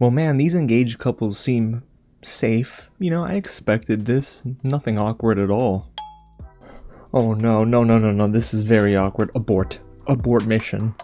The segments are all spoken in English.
Well, man, these engaged couples seem safe. I expected this. Nothing awkward at all. Oh no, no, no, no, no, this is very awkward. Abort. Abort mission.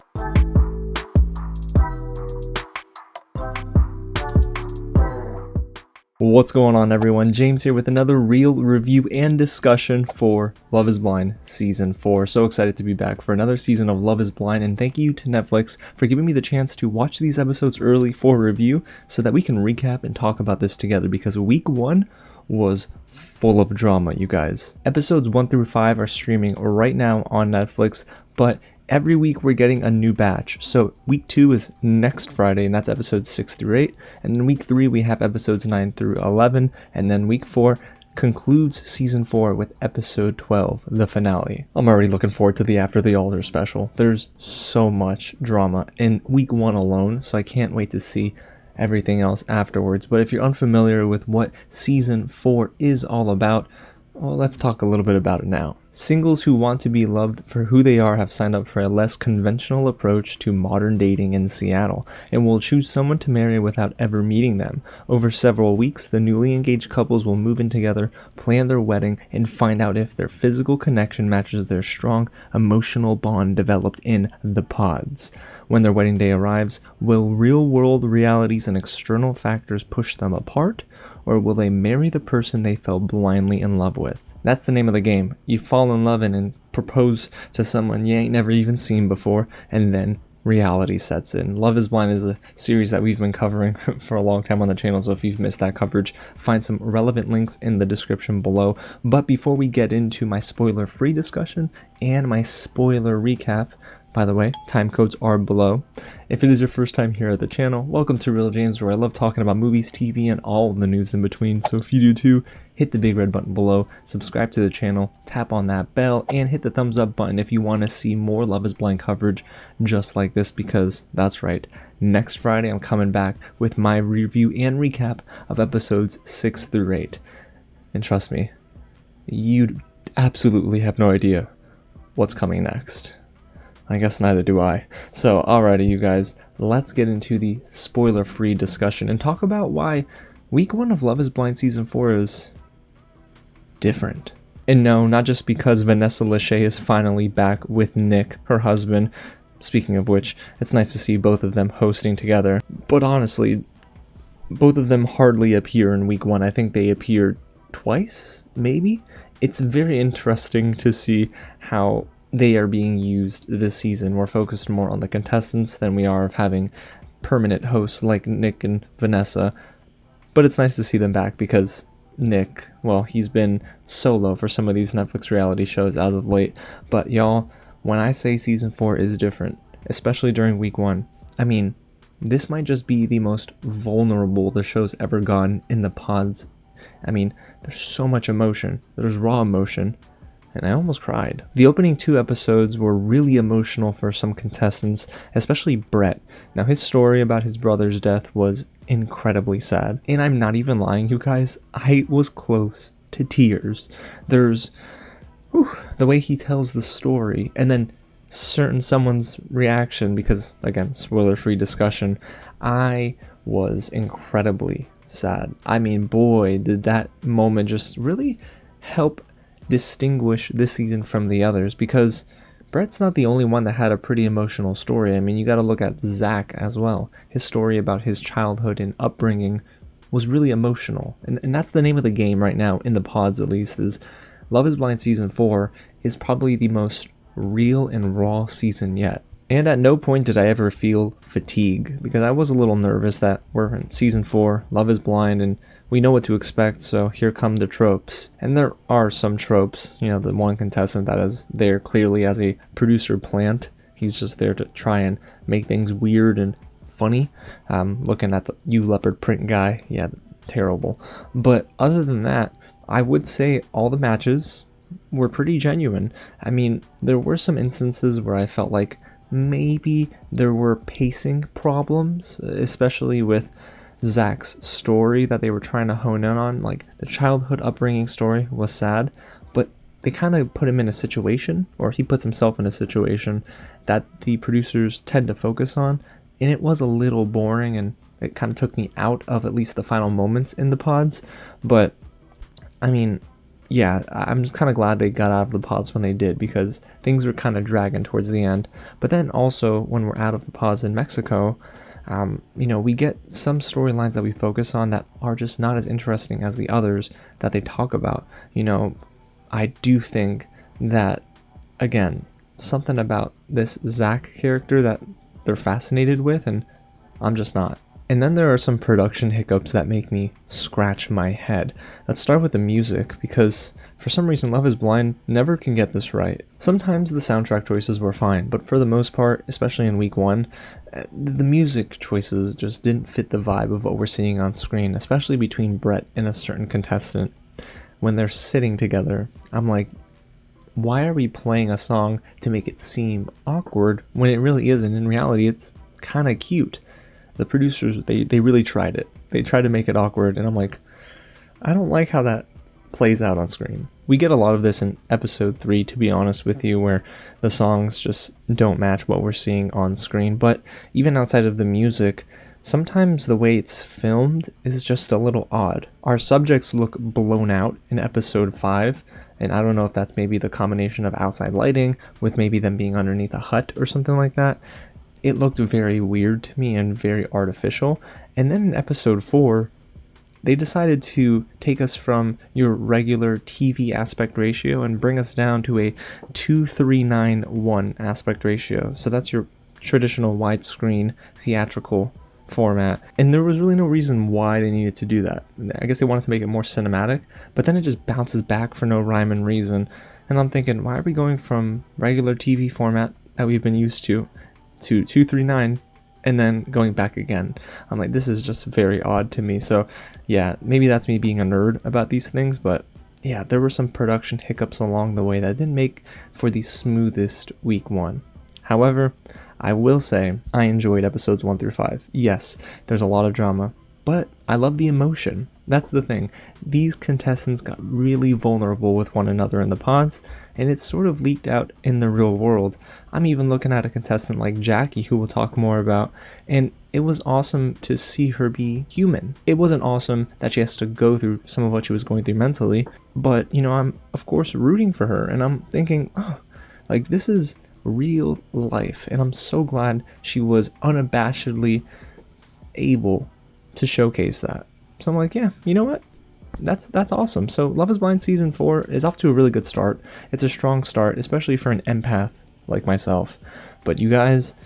What's going on, everyone? James here with another real review and discussion for Love is Blind Season 4. So excited to be back for another season of Love is Blind, and thank you to Netflix for giving me the chance to watch these episodes early for review so that we can recap and talk about this together, because week 1 was full of drama, you guys. Episodes 1 through 5 are streaming right now on Netflix, but every week we're getting a new batch. So week 2 is next Friday, and that's episodes 6 through 8. And then week 3 we have episodes 9 through 11. And then week 4 concludes season 4 with episode 12, the finale. I'm already looking forward to the After the Altar special. There's so much drama in week 1 alone, so I can't wait to see everything else afterwards. But if you're unfamiliar with what season 4 is all about, well, let's talk a little bit about it now. Singles who want to be loved for who they are have signed up for a less conventional approach to modern dating in Seattle, and will choose someone to marry without ever meeting them. Over several weeks, the newly engaged couples will move in together, plan their wedding, and find out if their physical connection matches their strong emotional bond developed in the pods. When their wedding day arrives, will real-world realities and external factors push them apart, or will they marry the person they fell blindly in love with? That's the name of the game. You fall in love and propose to someone you ain't never even seen before, and then reality sets in. Love is Blind is a series that we've been covering for a long time on the channel, so if you've missed that coverage, find some relevant links in the description below. But before we get into my spoiler-free discussion and my spoiler recap, by the way, time codes are below. If it is your first time here at the channel, welcome to Real James, where I love talking about movies, TV, and all the news in between. So if you do too, hit the big red button below, subscribe to the channel, tap on that bell, and hit the thumbs up button if you want to see more Love is Blind coverage just like this, because that's right, next Friday I'm coming back with my review and recap of episodes 6 through 8. And trust me, you absolutely have no idea what's coming next. I guess neither do I. So, alrighty, you guys, let's get into the spoiler-free discussion and talk about why week 1 of Love is Blind Season 4 is different. And no, not just because Vanessa Lachey is finally back with Nick, her husband. Speaking of which, it's nice to see both of them hosting together. But honestly, both of them hardly appear in week 1. I think they appeared twice, maybe? It's very interesting to see how they are being used this season. We're focused more on the contestants than we are of having permanent hosts like Nick and Vanessa. But it's nice to see them back because Nick, well, he's been solo for some of these Netflix reality shows as of late. But y'all, when I say season 4 is different, especially during week 1, I mean, this might just be the most vulnerable the show's ever gone in the pods. I mean, there's so much emotion. There's raw emotion. And I almost cried. The opening 2 episodes were really emotional for some contestants, especially Brett. Now, his story about his brother's death was incredibly sad. And I'm not even lying, you guys. I was close to tears. There's the way he tells the story, and then someone's reaction, because, again, spoiler-free discussion, I was incredibly sad. I mean, boy, did that moment just really help distinguish this season from the others, because Brett's not the only one that had a pretty emotional story. I mean, you gotta look at Zach as well. His story about his childhood and upbringing was really emotional, and that's the name of the game right now, in the pods at least, is Love is Blind Season 4 is probably the most real and raw season yet. And at no point did I ever feel fatigue, because I was a little nervous that we're in Season 4, Love is Blind, and we know what to expect, so here come the tropes. And there are some tropes, the one contestant that is there clearly as a producer plant. He's just there to try and make things weird and funny. Looking at the You Leopard print guy, yeah, terrible. But other than that, I would say all the matches were pretty genuine. I mean, there were some instances where I felt like maybe there were pacing problems, especially with Zach's story that they were trying to hone in on. Like, the childhood upbringing story was sad, but they kind of put him in a situation, or he puts himself in a situation that the producers tend to focus on, and it was a little boring, and it kind of took me out of at least the final moments in the pods. But I mean, yeah, I'm just kind of glad they got out of the pods when they did, because things were kind of dragging towards the end. But then also, when we're out of the pods in Mexico, we get some storylines that we focus on that are just not as interesting as the others that they talk about. I do think that, again, something about this Zach character that they're fascinated with, and I'm just not. And then there are some production hiccups that make me scratch my head. Let's start with the music, because for some reason Love is Blind never can get this right. Sometimes the soundtrack choices were fine, but for the most part, especially in week 1, the music choices just didn't fit the vibe of what we're seeing on screen, especially between Brett and a certain contestant. When they're sitting together, I'm like, why are we playing a song to make it seem awkward when it really isn't? In reality, it's kind of cute. The producers, they really tried it. They tried to make it awkward, and I'm like, I don't like how that plays out on screen. We get a lot of this in episode 3, to be honest with you, where the songs just don't match what we're seeing on screen. But even outside of the music, sometimes the way it's filmed is just a little odd. Our subjects look blown out in episode 5, and I don't know if that's maybe the combination of outside lighting with maybe them being underneath a hut or something like that. It looked very weird to me and very artificial. And then in episode 4, they decided to take us from your regular TV aspect ratio and bring us down to a 2:3:9:1 aspect ratio. So that's your traditional widescreen theatrical format, and there was really no reason why they needed to do that. I guess they wanted to make it more cinematic, but then it just bounces back for no rhyme and reason, and I'm thinking, why are we going from regular TV format that we've been used to 2:3:9 and then going back again? I'm like, this is just very odd to me. So yeah, maybe that's me being a nerd about these things, but yeah, there were some production hiccups along the way that didn't make for the smoothest week 1. However, I will say I enjoyed episodes 1 through 5. Yes, there's a lot of drama, but I love the emotion. That's the thing. These contestants got really vulnerable with one another in the pods, and it's sort of leaked out in the real world. I'm even looking at a contestant like Jackie, who we'll talk more about, and it was awesome to see her be human. It wasn't awesome that she has to go through some of what she was going through mentally, but I'm of course rooting for her, and I'm thinking, oh, like, this is real life, and I'm so glad she was unabashedly able to showcase that. So I'm like, yeah, you know what? That's awesome. So Love is Blind season 4 is off to a really good start. It's a strong start, especially for an empath like myself. But you guys,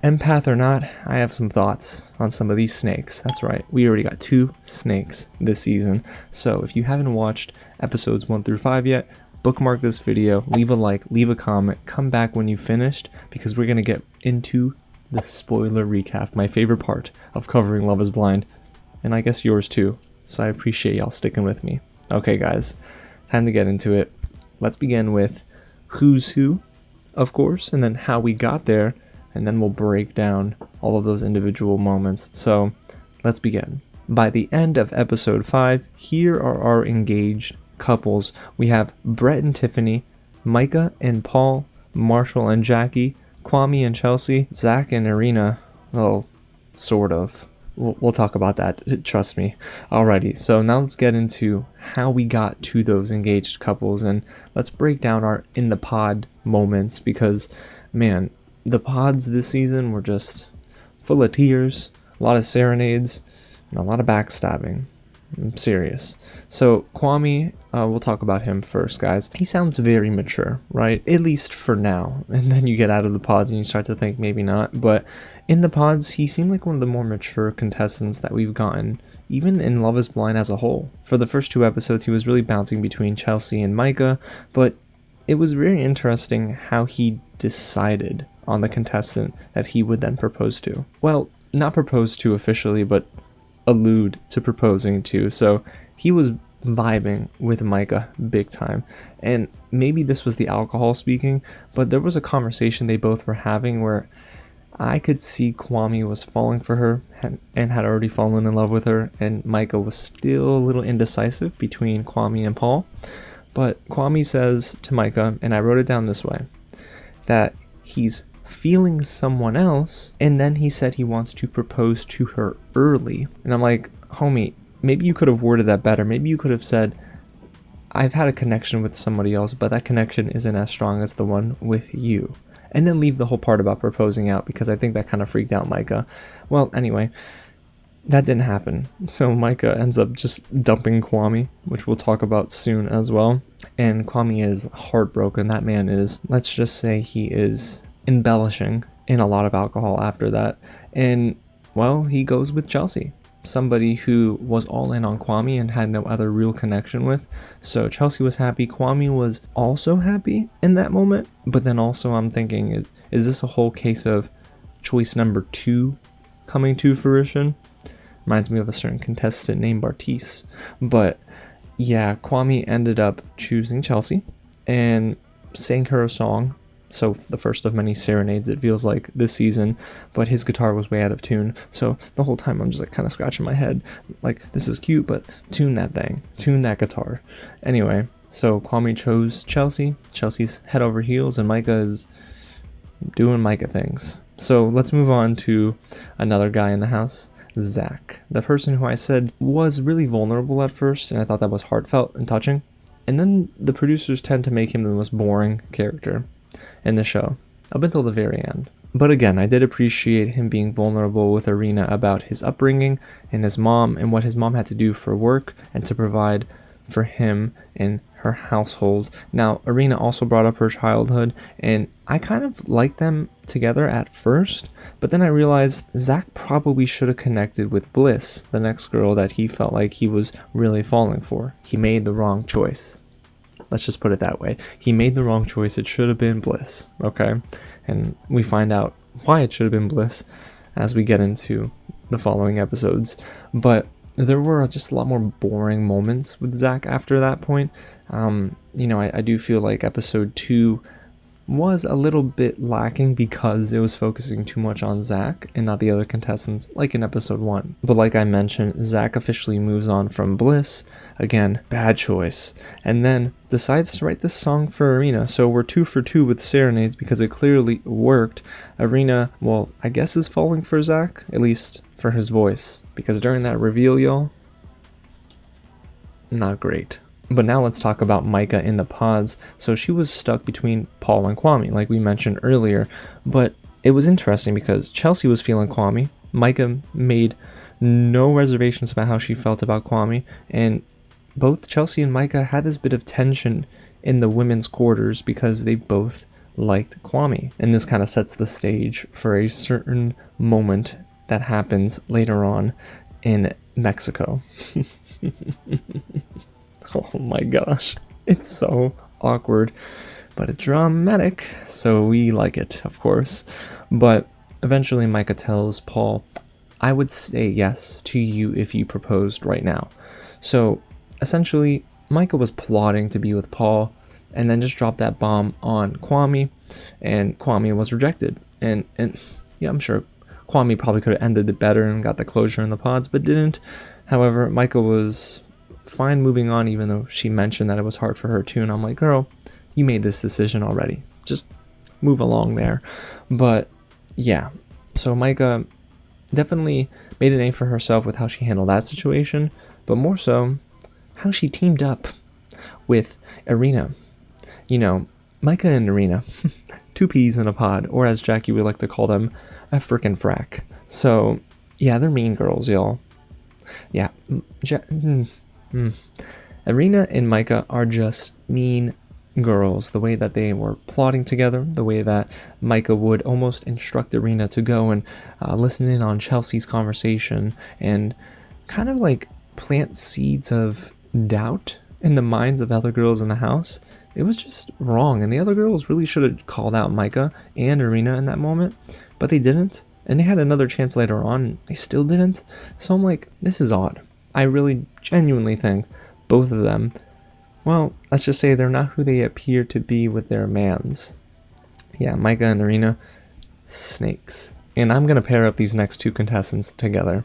empath or not, I have some thoughts on some of these snakes. That's right, we already got 2 snakes this season. So if you haven't watched episodes 1 through 5 yet, bookmark this video, leave a like, leave a comment, come back when you've finished, because we're going to get into the spoiler recap, my favorite part of covering Love is Blind, and I guess yours too, so I appreciate y'all sticking with me. Okay guys, time to get into it. Let's begin with who's who, of course, and then how we got there, and then we'll break down all of those individual moments. So let's begin. By the end of episode 5, here are our engaged couples. We have Brett and Tiffany, Micah and Paul, Marshall and Jackie, Kwame and Chelsea, Zach and Irina. Well, sort of. We'll talk about that, trust me. Alrighty, so now let's get into how we got to those engaged couples, and let's break down our in the pod moments, because man, the pods this season were just full of tears, a lot of serenades, and a lot of backstabbing. I'm serious. So Kwame, we'll talk about him first, guys. He sounds very mature, right? At least for now. And then you get out of the pods and you start to think maybe not. But in the pods, he seemed like one of the more mature contestants that we've gotten, even in Love is Blind as a whole. For the first 2 episodes, he was really bouncing between Chelsea and Micah, but it was very interesting how he decided on the contestant that he would then propose to. Well, not propose to officially, but allude to proposing to. So he was vibing with Micah big time, and maybe this was the alcohol speaking, but there was a conversation they both were having where I could see Kwame was falling for her and had already fallen in love with her, and Micah was still a little indecisive between Kwame and Paul. But Kwame says to Micah, and I wrote it down this way, that he's feeling someone else, and then he said he wants to propose to her early. And I'm like, homie, maybe you could have worded that better. Maybe you could have said, I've had a connection with somebody else, but that connection isn't as strong as the one with you. And then leave the whole part about proposing out, because I think that kind of freaked out Micah. Well, anyway, that didn't happen. So Micah ends up just dumping Kwame, which we'll talk about soon as well. And Kwame is heartbroken. That man is, let's just say he is embellishing in a lot of alcohol after that. And, well, he goes with Chelsea, somebody who was all in on Kwame and had no other real connection with. So Chelsea was happy. Kwame was also happy in that moment. But then also I'm thinking, is this a whole case of choice number 2 coming to fruition? Reminds me of a certain contestant named Bartice. But yeah, Kwame ended up choosing Chelsea and sang her a song. So the first of many serenades, it feels like, this season, but his guitar was way out of tune. So the whole time I'm just like kind of scratching my head, like, this is cute, but tune that thing, tune that guitar. Anyway, so Kwame chose Chelsea. Chelsea's head over heels, and Micah is doing Micah things. So let's move on to another guy in the house, Zach, the person who I said was really vulnerable at first, and I thought that was heartfelt and touching. And then the producers tend to make him the most boring character in the show, up until the very end. But again, I did appreciate him being vulnerable with Irina about his upbringing and his mom and what his mom had to do for work and to provide for him and her household. Now, Irina also brought up her childhood, and I kind of liked them together at first, but then I realized Zach probably should have connected with Bliss, the next girl that he felt like he was really falling for. He made the wrong choice. Let's just put it that way. He made the wrong choice. It should have been Bliss, okay? And we find out why it should have been Bliss as we get into the following episodes. But there were just a lot more boring moments with Zach after that point. I do feel like episode 2 was a little bit lacking because it was focusing too much on Zach and not the other contestants, like in episode 1. But like I mentioned, Zach officially moves on from Bliss. Again, bad choice. And then decides to write this song for Irina. So we're 2 for 2 with serenades because it clearly worked. Irina, well, I guess is falling for Zach, at least for his voice. Because during that reveal, y'all, not great. But now let's talk about Micah in the pods. So she was stuck between Paul and Kwame, like we mentioned earlier. But it was interesting because Chelsea was feeling Kwame. Micah made no reservations about how she felt about Kwame. And both Chelsea and Micah had this bit of tension in the women's quarters because they both liked Kwame. And this kind of sets the stage for a certain moment that happens later on in Mexico. Oh my gosh, it's so awkward, but it's dramatic, so we like it, of course. But eventually Micah tells Paul, I would say yes to you if you proposed right now. So essentially, Micah was plotting to be with Paul and then just dropped that bomb on Kwame, and Kwame was rejected. And yeah, I'm sure Kwame probably could have ended it better and got the closure in the pods, but didn't. However, Micah was fine moving on, even though she mentioned that it was hard for her too, and I'm like, girl, you made this decision already, just move along there. But yeah, so Micah definitely made a name for herself with how she handled that situation, but more so how she teamed up with Irina. You know, Micah and Irina, 2 peas in a pod, or as Jackie would like to call them, a frickin' frack. So yeah, they're mean girls, y'all. Yeah, Irina and Micah are just mean girls. The way that they were plotting together, the way that Micah would almost instruct Irina to go and listen in on Chelsea's conversation and kind of like plant seeds of doubt in the minds of other girls in the house. It was just wrong, and the other girls really should have called out Micah and Irina in that moment, but they didn't. And they had another chance later on, and they still didn't. So I'm like, this is odd. I really genuinely think both of them, well, let's just say they're not who they appear to be with their mans. Yeah, Micah and Irina, snakes. And I'm going to pair up these next 2 contestants together.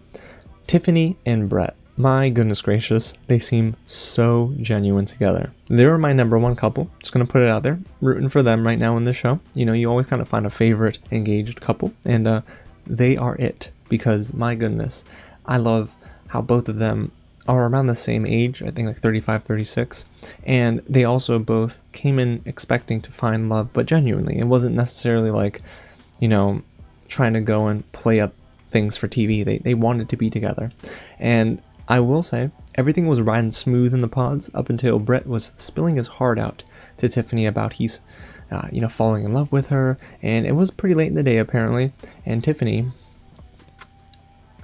Tiffany and Brett. My goodness gracious, they seem so genuine together. They're my number one couple. Just gonna put it out there. Rooting for them right now in this show. You know, you always kind of find a favorite engaged couple, and they are it, because my goodness, I love how both of them are around the same age, I think like 35, 36, and they also both came in expecting to find love, but genuinely. It wasn't necessarily like, you know, trying to go and play up things for TV. They wanted to be together. And I will say, everything was riding smooth in the pods up until Brett was spilling his heart out to Tiffany about he's, falling in love with her, and it was pretty late in the day apparently, and Tiffany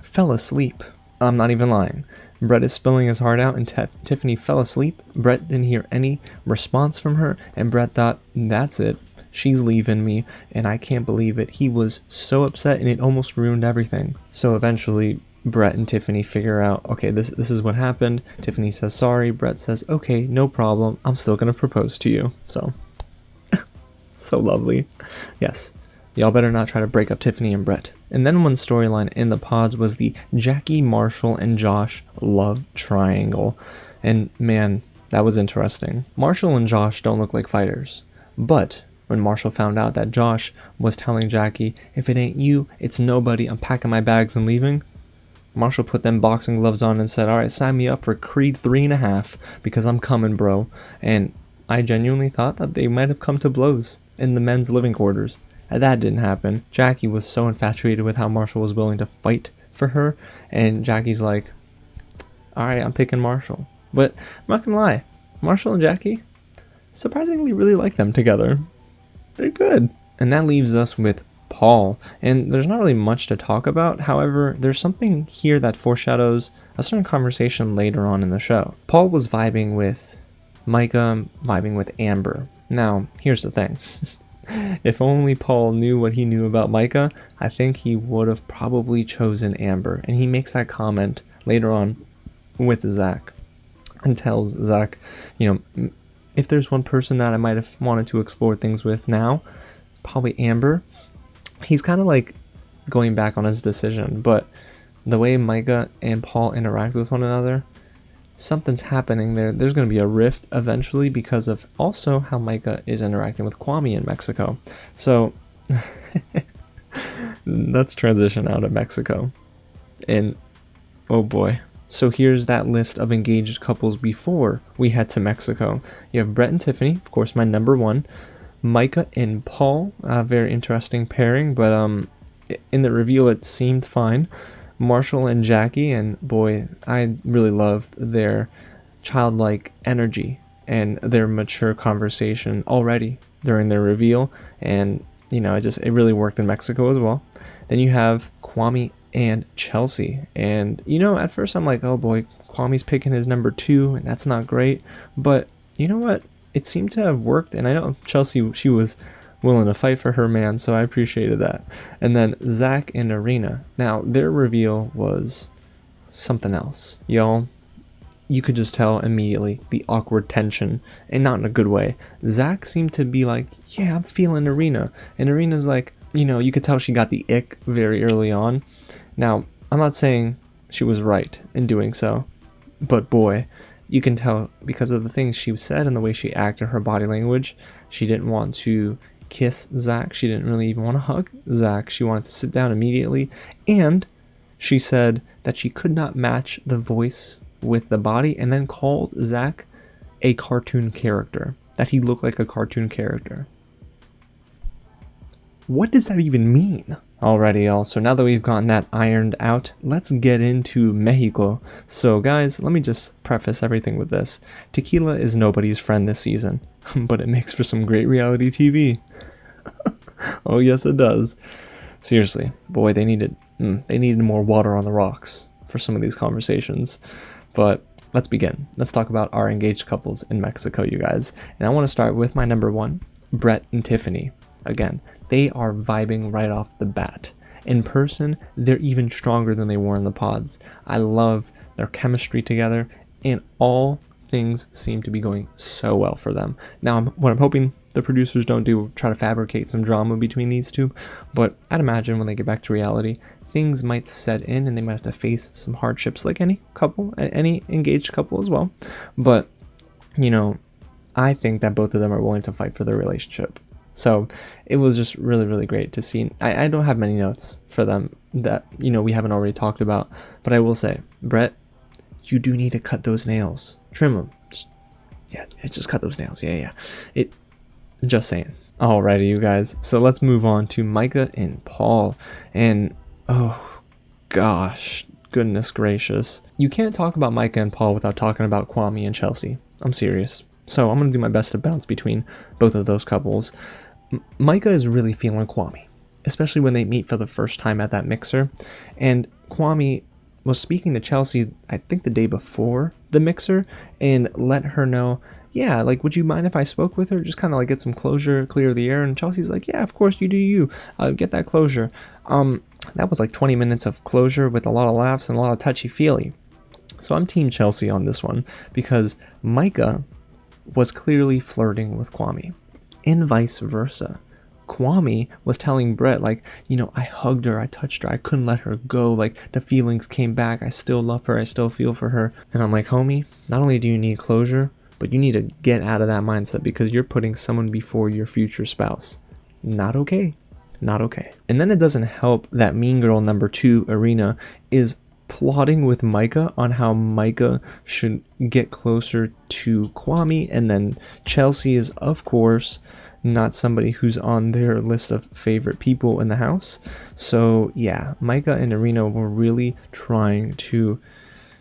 fell asleep. I'm not even lying. Brett is spilling his heart out, and Tiffany fell asleep. Brett didn't hear any response from her, and Brett thought, that's it. She's leaving me, and I can't believe it. He was so upset, and it almost ruined everything. So eventually, Brett and Tiffany figure out, okay, this is what happened. Tiffany says sorry. Brett says, okay, no problem. I'm still gonna propose to you. So, so lovely. Yes, y'all better not try to break up Tiffany and Brett. And then one storyline in the pods was the Jackie, Marshall, and Josh love triangle. And man, that was interesting. Marshall and Josh don't look like fighters. But when Marshall found out that Josh was telling Jackie, if it ain't you, it's nobody, I'm packing my bags and leaving, Marshall put them boxing gloves on and said, all right, sign me up for Creed 3.5 because I'm coming, bro. And I genuinely thought that they might have come to blows in the men's living quarters. And that didn't happen. Jackie was so infatuated with how Marshall was willing to fight for her. And Jackie's like, all right, I'm picking Marshall. But I'm not gonna lie, Marshall and Jackie, surprisingly really like them together. They're good. And that leaves us with Paul, and there's not really much to talk about. However, there's something here that foreshadows a certain conversation later on in the show. Paul was vibing with Micah, vibing with Amber. Now, here's the thing. If only Paul knew what he knew about Micah, I think he would have probably chosen Amber. And he makes that comment later on with Zach and tells Zach, if there's one person that I might have wanted to explore things with now, probably Amber. He's kind of like going back on his decision, but the way Micah and Paul interact with one another, something's happening there. There's going to be a rift eventually because of also how Micah is interacting with Kwame in Mexico. So let's transition out of Mexico. And oh boy. So here's that list of engaged couples before we head to Mexico. You have Brett and Tiffany, of course, my number one. Micah and Paul, a very interesting pairing, but in the reveal it seemed fine. Marshall and Jackie, and boy, I really loved their childlike energy and their mature conversation already during their reveal, and it really worked in Mexico as well. Then you have Kwame and Chelsea, and at first I'm like, oh boy, Kwame's picking his number 2, and that's not great, but you know what? It seemed to have worked, and I know Chelsea, she was willing to fight for her man, so I appreciated that. And then Zach and Arena. Now, their reveal was something else. Y'all, you could just tell immediately the awkward tension, and not in a good way. Zach seemed to be like, yeah, I'm feeling Arena. And Arena's like, you could tell she got the ick very early on. Now, I'm not saying she was right in doing so, but boy, you can tell because of the things she said and the way she acted, her body language. She didn't want to kiss Zach. She didn't really even want to hug Zach. She wanted to sit down immediately. And she said that she could not match the voice with the body, and then called Zach a cartoon character, that he looked like a cartoon character. What does that even mean? Alrighty, y'all, so now that we've gotten that ironed out, let's get into Mexico. So guys, let me just preface everything with this. Tequila is nobody's friend this season, but it makes for some great reality TV. Oh yes it does. Seriously, boy, they needed more water on the rocks for some of these conversations. But let's begin. Let's talk about our engaged couples in Mexico, you guys. And I want to start with my number 1, Brett and Tiffany. Again, they are vibing right off the bat. In person, they're even stronger than they were in the pods. I love their chemistry together, and all things seem to be going so well for them. Now, what I'm hoping the producers don't do, try to fabricate some drama between these two, but I'd imagine when they get back to reality, things might set in and they might have to face some hardships like any couple, any engaged couple as well. But, you know, I think that both of them are willing to fight for their relationship. So it was just really, really great to see. I don't have many notes for them that, you know, we haven't already talked about, but I will say, Brett, you do need to cut those nails. Trim them. Just cut those nails. Yeah. Just saying. Alrighty, you guys. So let's move on to Micah and Paul. And, oh, gosh, goodness gracious. You can't talk about Micah and Paul without talking about Kwame and Chelsea. I'm serious. So I'm going to do my best to bounce between both of those couples. Micah is really feeling Kwame, especially when they meet for the first time at that mixer. And Kwame was speaking to Chelsea, I think the day before the mixer, and let her know, yeah, like, would you mind if I spoke with her? Just kind of like get some closure, clear the air. And Chelsea's like, yeah, of course, you do you. Get that closure. That was like 20 minutes of closure with a lot of laughs and a lot of touchy-feely. So I'm team Chelsea on this one because Micah was clearly flirting with Kwame, and vice versa. Kwame was telling Brett, like, you know, I hugged her, I touched her, I couldn't let her go, like, the feelings came back, I still love her, I still feel for her. And I'm like, homie, not only do you need closure, but you need to get out of that mindset because you're putting someone before your future spouse. Not okay. Not okay. And then it doesn't help that mean girl number 2, Irina, is plotting with Micah on how Micah should get closer to Kwame, and then Chelsea is, of course, not somebody who's on their list of favorite people in the house. So yeah, Micah and Irina were really trying to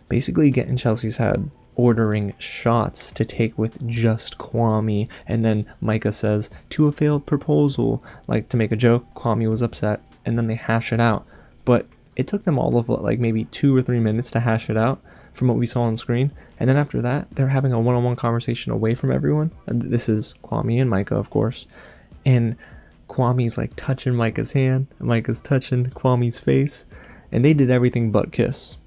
basically get in Chelsea's head, ordering shots to take with just Kwame, and then Micah says, to a failed proposal, like to make a joke. Kwame was upset, and then they hash it out. But it took them all of like maybe 2 or 3 minutes to hash it out from what we saw on screen. And then after that, they're having a one-on-one conversation away from everyone. And this is Kwame and Micah, of course. And Kwame's like touching Micah's hand. Micah's touching Kwame's face. And they did everything but kiss.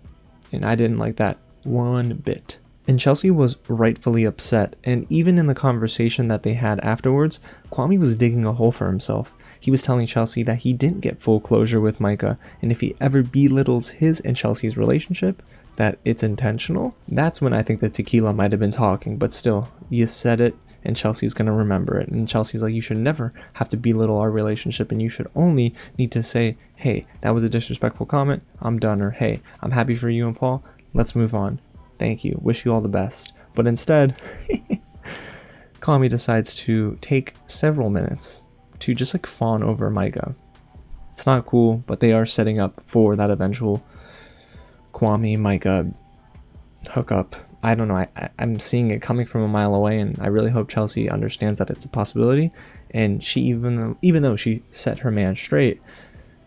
And I didn't like that one bit. And Chelsea was rightfully upset. And even in the conversation that they had afterwards, Kwame was digging a hole for himself. He was telling Chelsea that he didn't get full closure with Micah, and if he ever belittles his and Chelsea's relationship, that it's intentional. That's when I think that tequila might have been talking, but still, you said it, and Chelsea's going to remember it. And Chelsea's like, you should never have to belittle our relationship, and you should only need to say, hey, that was a disrespectful comment, I'm done, or hey, I'm happy for you and Paul, let's move on. Thank you, wish you all the best. But instead, Kwame decides to take several minutes to just like fawn over Micah. It's not cool, but they are setting up for that eventual Kwame Micah hookup. I don't know, I'm seeing it coming from a mile away, and I really hope Chelsea understands that it's a possibility. And she, even though she set her man straight,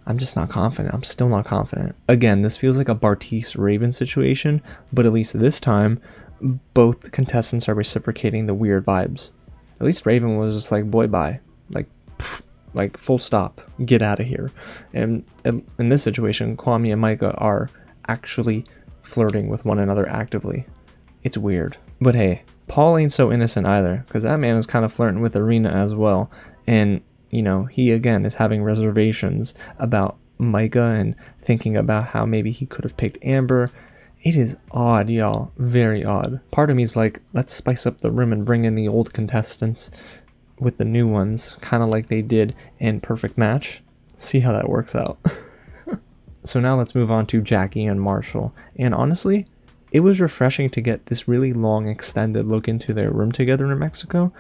I'm just not confident. I'm still not confident. Again, this feels like a Bartise Raven situation, but at least this time, both contestants are reciprocating the weird vibes. At least Raven was just like, boy, bye. Like full stop, get out of here. And in this situation, Kwame and Micah are actually flirting with one another actively. It's weird. But hey, Paul ain't so innocent either, because that man is kind of flirting with Irina as well. And, you know, he again is having reservations about Micah and thinking about how maybe he could have picked Amber. It is odd, y'all. Very odd. Part of me is like, let's spice up the room and bring in the old contestants with the new ones, kind of like they did in Perfect Match. See how that works out. So now let's move on to Jackie and Marshall. And honestly, it was refreshing to get this really long extended look into their room together in Mexico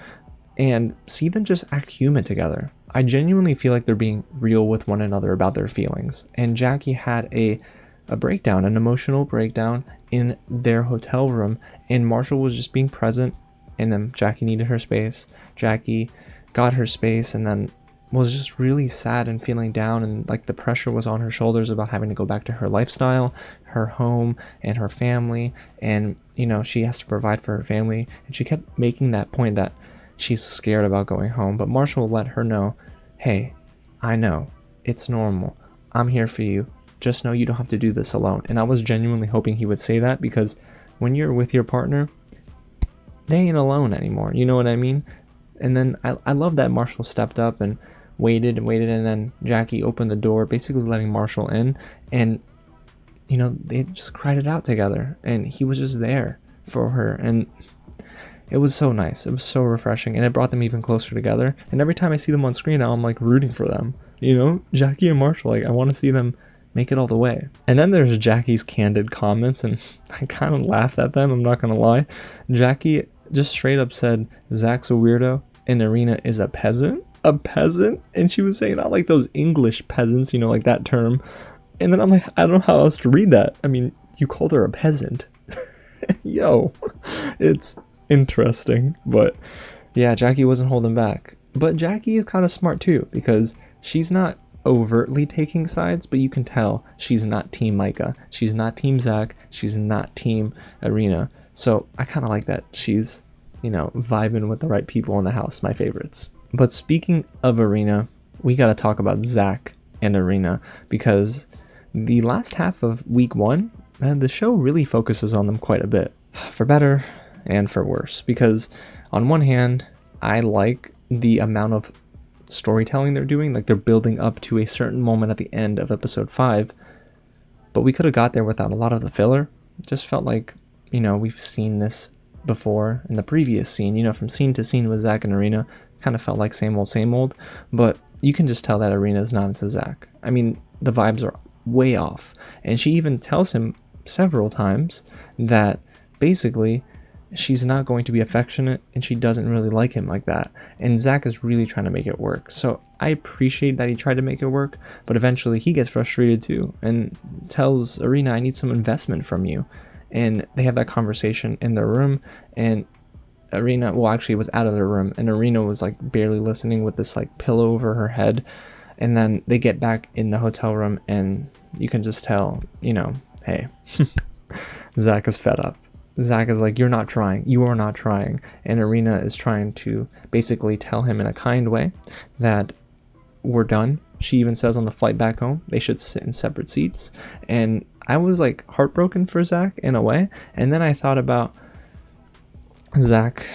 and see them just act human together. I genuinely feel like they're being real with one another about their feelings. And Jackie had a breakdown, an emotional breakdown in their hotel room, and Marshall was just being present. And then Jackie needed her space. Jackie got her space and then was just really sad and feeling down, and like the pressure was on her shoulders about having to go back to her lifestyle, her home, and her family. And, you know, she has to provide for her family. And she kept making that point that she's scared about going home. But Marshall let her know, hey, I know, it's normal. I'm here for you. Just know you don't have to do this alone. And I was genuinely hoping he would say that, because when you're with your partner, they ain't alone anymore, you know what I mean? And then I love that Marshall stepped up and waited and waited, and then Jackie opened the door, basically letting Marshall in, and you know, they just cried it out together, and he was just there for her, and it was so nice. It was so refreshing, and it brought them even closer together. And every time I see them on screen now, I'm like rooting for them, you know, Jackie and Marshall. Like, I want to see them make it all the way. And then there's Jackie's candid comments, and I kind of laughed at them, I'm not gonna lie. Jackie just straight up said Zach's a weirdo and Irina is a peasant. A peasant? And she was saying not like those English peasants, you know, like that term. And then I'm like, I don't know how else to read that. I mean, you called her a peasant. Yo, it's interesting. But yeah, Jackie wasn't holding back. But Jackie is kind of smart too, because she's not overtly taking sides, but you can tell she's not Team Micah. She's not Team Zach. She's not Team Irina. So I kind of like that she's, you know, vibing with the right people in the house, my favorites. But speaking of Irina, we got to talk about Zach and Irina, because the last half of week 1, the show really focuses on them quite a bit, for better and for worse, because on one hand, I like the amount of storytelling they're doing, like they're building up to a certain moment at the end of episode 5, but we could have got there without a lot of the filler. It just felt like, you know, we've seen this before in the previous scene, you know, from scene to scene with Zach and Irina. Kind of felt like same old, but you can just tell that Irina is not into Zach. I mean, the vibes are way off, and she even tells him several times that basically she's not going to be affectionate and she doesn't really like him like that, and Zach is really trying to make it work. So I appreciate that he tried to make it work, but eventually he gets frustrated too and tells Irina, I need some investment from you. And they have that conversation in their room, and Irina, well, actually it was out of their room, and Irina was like barely listening with this like pillow over her head. And then they get back in the hotel room, and you can just tell, you know, hey, Zach is fed up. Zach is like, you're not trying. You are not trying. And Irina is trying to basically tell him in a kind way that we're done. She even says on the flight back home, they should sit in separate seats. And I was like heartbroken for Zach in a way. And then I thought about Zach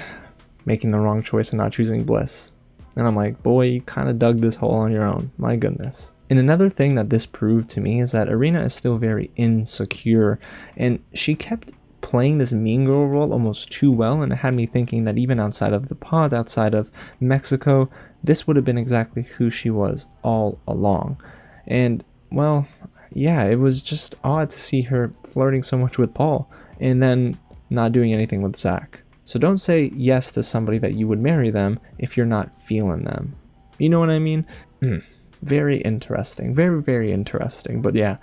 making the wrong choice and not choosing Bliss. And I'm like, boy, you kind of dug this hole on your own. My goodness. And another thing that this proved to me is that Irina is still very insecure. And she kept playing this mean girl role almost too well. And it had me thinking that even outside of the pod, outside of Mexico, this would have been exactly who she was all along. And, well, yeah, it was just odd to see her flirting so much with Paul and then not doing anything with Zach. So don't say yes to somebody that you would marry them if you're not feeling them. You know what I mean? Very interesting. Very, very interesting. But yeah,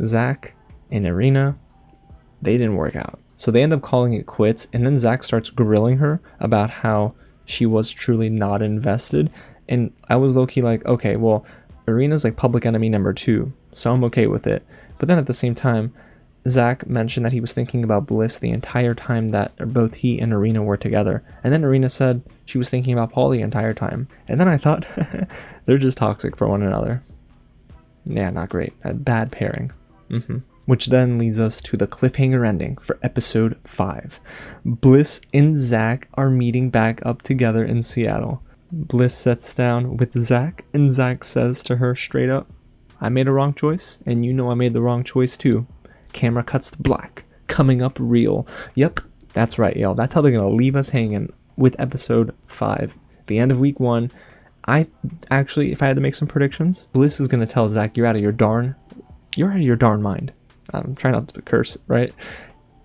Zach and Irina, they didn't work out. So they end up calling it quits, and then Zach starts grilling her about how she was truly not invested. And I was low-key like, okay, well, Irina's like public enemy number 2, so I'm okay with it. But then at the same time, Zach mentioned that he was thinking about Bliss the entire time that both he and Irina were together. And then Irina said she was thinking about Paul the entire time. And then I thought, they're just toxic for one another. Yeah, not great. A bad pairing. Which then leads us to the cliffhanger ending for episode 5. Bliss and Zach are meeting back up together in Seattle. Bliss sits down with Zach, and Zach says to her straight up, I made a wrong choice, and you know I made the wrong choice too. Camera cuts to black. Coming up real. Yep, that's right, y'all. That's how they're going to leave us hanging with episode 5. The end of week 1. I actually, if I had to make some predictions, Bliss is going to tell Zach, you're out of your darn mind. I'm trying not to curse, right?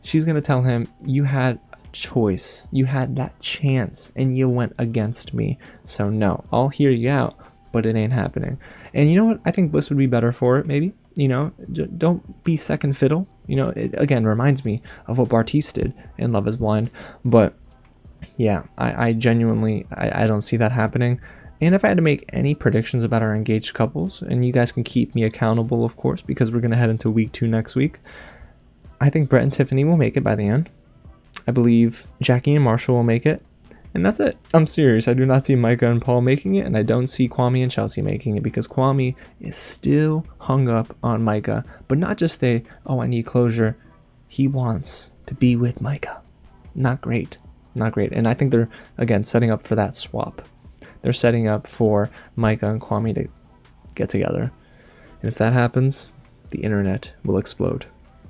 She's going to tell him, you had a choice. You had that chance, and you went against me. So no, I'll hear you out, but it ain't happening. And you know what? I think Bliss would be better for it, maybe. You know, don't be second fiddle. You know, it again reminds me of what Bartiz did in Love is Blind. But yeah, I genuinely, I don't see that happening. And if I had to make any predictions about our engaged couples, and you guys can keep me accountable, of course, because we're going to head into week 2 next week, I think Brett and Tiffany will make it by the end. I believe Jackie and Marshall will make it. And that's it. I'm serious. I do not see Micah and Paul making it, and I don't see Kwame and Chelsea making it, because Kwame is still hung up on Micah. But not just I need closure. He wants to be with Micah. Not great. Not great. And I think they're, again, setting up for that swap. they're setting up for Micah and Kwame to get together. And if that happens, the internet will explode.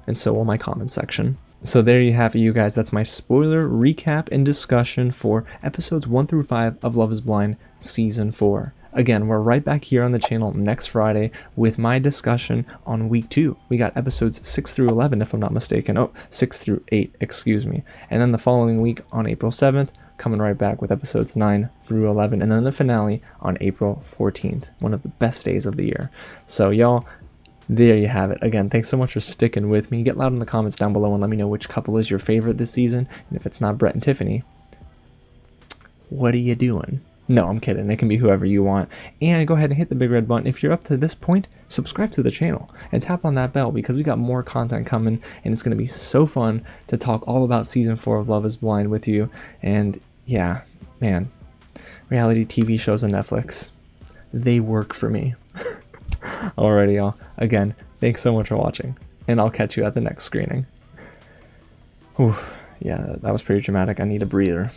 And so will my comment section. So there you have it, you guys. That's my spoiler recap and discussion for episodes 1 through 5 of Love is Blind Season 4. Again, we're right back here on the channel next Friday with my discussion on week 2. We got episodes 6 through 11, if I'm not mistaken. Oh, 6 through 8, excuse me. And then the following week on April 7th, coming right back with episodes 9 through 11. And then the finale on April 14th, one of the best days of the year. So y'all, there you have it. Again, thanks so much for sticking with me. Get loud in the comments down below and let me know which couple is your favorite this season. And if it's not Brett and Tiffany, what are you doing? No, I'm kidding. It can be whoever you want. And go ahead and hit the big red button. If you're up to this point, subscribe to the channel and tap on that bell because we got more content coming and it's going to be so fun to talk all about season 4 of Love is Blind with you. And yeah, man, reality TV shows on Netflix, they work for me. Alrighty, y'all. Again, thanks so much for watching and I'll catch you at the next screening. Whew, yeah, that was pretty dramatic. I need a breather.